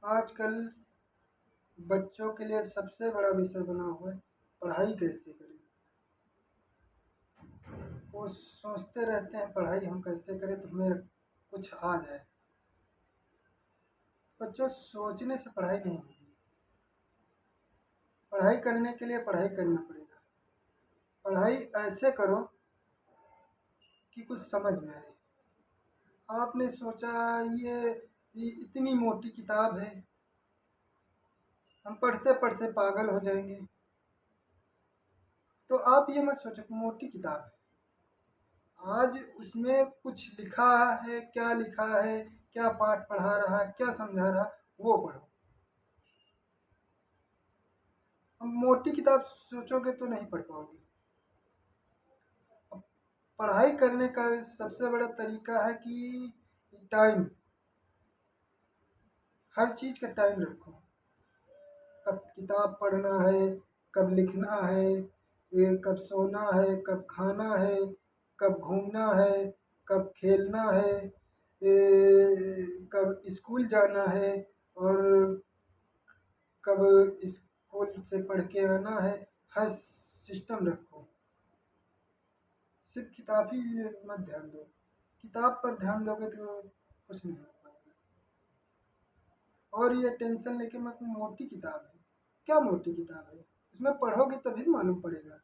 आजकल बच्चों के लिए सबसे बड़ा विषय बना हुआ है पढ़ाई कैसे करें। वो सोचते रहते हैं पढ़ाई हम कैसे करें तो हमें कुछ आ जाए। बच्चों, सोचने से पढ़ाई नहीं होगी। पढ़ाई करने के लिए पढ़ाई करना पड़ेगा। पढ़ाई ऐसे करो कि कुछ समझ में आए। आपने सोचा ये इतनी मोटी किताब है, हम पढ़ते पढ़ते पागल हो जाएंगे। तो आप ये मत सोचो कि मोटी किताब है। आज उसमें कुछ लिखा है, क्या लिखा है, क्या पाठ पढ़ा रहा है, क्या समझा रहा है, वो पढ़ो। अब मोटी किताब सोचोगे तो नहीं पढ़ पाओगे। अब पढ़ाई करने का सबसे बड़ा तरीका है कि टाइम, हर चीज़ का टाइम रखो। कब किताब पढ़ना है, कब लिखना है, ये कब सोना है, कब खाना है, कब घूमना है, कब खेलना है, कब स्कूल जाना है, और कब स्कूल से पढ़ के आना है। हर सिस्टम रखो। सिर्फ किताब ही मत ध्यान दो। किताब पर ध्यान दोगे तो कुछ नहीं हो पाएगा। और ये टेंशन लेके मत, मोटी किताब है, क्या मोटी किताब है, इसमें पढ़ोगे तभी तो मालूम पड़ेगा।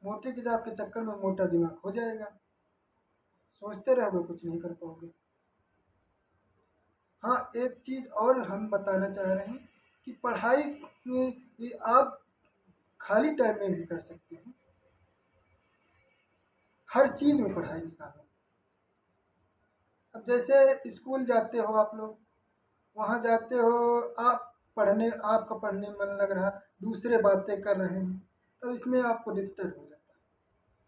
मोटी किताब के चक्कर में मोटा दिमाग हो जाएगा, सोचते रहोगे कुछ नहीं कर पाओगे। हाँ, एक चीज़ और हम बताना चाह रहे हैं कि पढ़ाई ये आप खाली टाइम में भी कर सकते हो। हर चीज़ में पढ़ाई निकालो। अब जैसे स्कूल जाते हो आप लोग, वहाँ जाते हो, आप पढ़ने, आपका पढ़ने में मन लग रहा, दूसरे बातें कर रहे हैं, तब इसमें आपको डिस्टर्ब हो जाता है।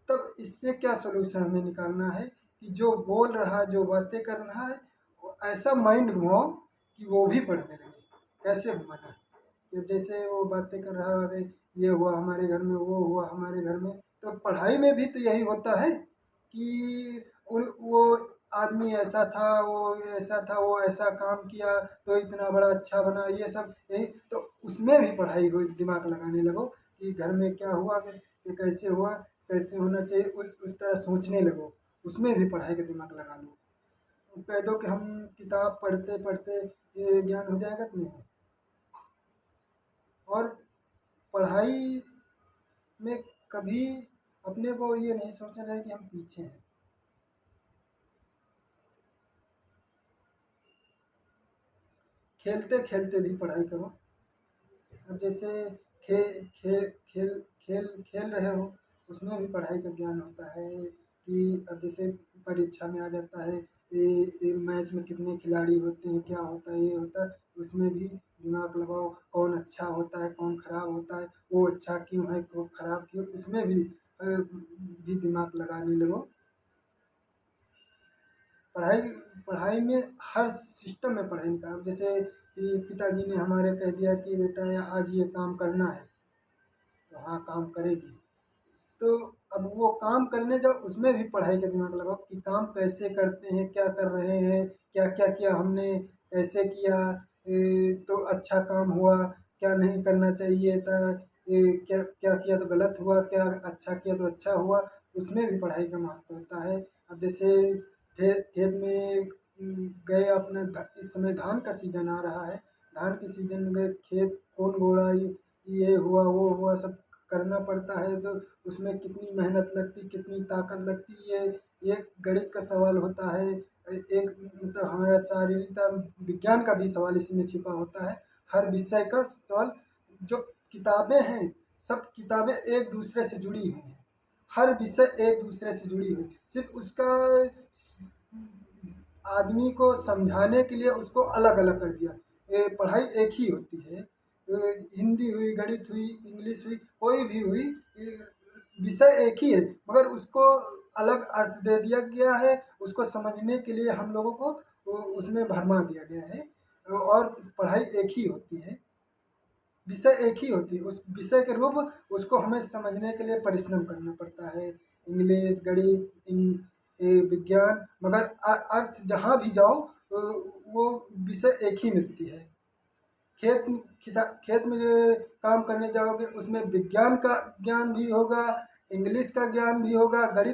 तब इसमें क्या सोल्यूशन हमें निकालना है कि जो बोल रहा है, जो बातें कर रहा है, वो ऐसा माइंड घुमाओ कि वो भी पढ़ने लगे। कैसे घुमाना है? कि जैसे वो बातें कर रहा है, अरे ये हुआ हमारे घर में, वो हुआ हमारे घर में, तो पढ़ाई में भी तो यही होता है कि वो आदमी ऐसा था, वो ऐसा था, वो ऐसा काम किया तो इतना बड़ा अच्छा बना, ये सब यही तो। उसमें भी पढ़ाई को दिमाग लगाने लगो कि घर में क्या हुआ, फिर ये कैसे हुआ, कैसे होना चाहिए, उस तरह सोचने लगो। उसमें भी पढ़ाई का दिमाग लगा लो। कह दो कि हम किताब पढ़ते पढ़ते ये ज्ञान हो जाएगा तो नहीं। और पढ़ाई में कभी अपने को ये नहीं सोचना चाहिए कि हम पीछे हैं। खेलते खेलते भी पढ़ाई करो। अब जैसे खे खेल खेल खेल खेल रहे हो, उसमें भी पढ़ाई का ज्ञान होता है कि अब जैसे परीक्षा में आ जाता है, ये मैच में कितने खिलाड़ी होते हैं, क्या होता है, ये होता है। उसमें भी दिमाग लगाओ, कौन अच्छा होता है, कौन खराब होता है, वो अच्छा क्यों है, वो खराब क्यों, उसमें भी दिमाग लगाने लगो। पढ़ाई पढ़ाई में हर सिस्टम में पढ़ाई निकालो। जैसे कि पिताजी ने हमारे कह दिया कि बेटा आज ये काम करना है, तो हाँ काम करेगी। तो अब वो काम करने जाओ, उसमें भी पढ़ाई का दिमाग लगाओ कि काम कैसे करते हैं, क्या कर रहे हैं, क्या क्या किया हमने, कैसे किया, तो अच्छा काम हुआ, क्या नहीं करना चाहिए था, क्या क्या किया तो गलत हुआ, क्या अच्छा किया तो अच्छा हुआ। उसमें भी पढ़ाई का महत्व होता है। अब जैसे खेत खेत में गए अपने, इस समय धान का सीजन आ रहा है, धान के सीजन में गए खेत, कौन गोड़ा, ये हुआ वो हुआ, सब करना पड़ता है। तो उसमें कितनी मेहनत लगती, कितनी ताकत लगती है, ये गणित का सवाल होता है। एक मतलब हमारा शारीरिकता विज्ञान का भी सवाल इसमें छिपा होता है। हर विषय का सवाल, जो किताबें हैं, सब किताबें एक दूसरे से जुड़ी हुई हैं। हर विषय एक दूसरे से जुड़ी हुई, सिर्फ उसका आदमी को समझाने के लिए उसको अलग अलग कर दिया। ये पढ़ाई एक ही होती है। हिंदी हुई, गणित हुई, इंग्लिश हुई, कोई भी हुई, विषय एक ही है, मगर उसको अलग अर्थ दे दिया गया है। उसको समझने के लिए हम लोगों को उसमें भरमा दिया गया है। और पढ़ाई एक ही होती है, विषय एक ही होती है। उस विषय के रूप उसको हमें समझने के लिए परिश्रम करना पड़ता है। इंग्लिश, गणित, विज्ञान, मगर अर्थ जहाँ भी जाओ वो विषय एक ही मिलती है। खेत खेत में जो काम करने जाओगे उसमें विज्ञान का ज्ञान भी होगा, इंग्लिश का ज्ञान भी होगा, गणित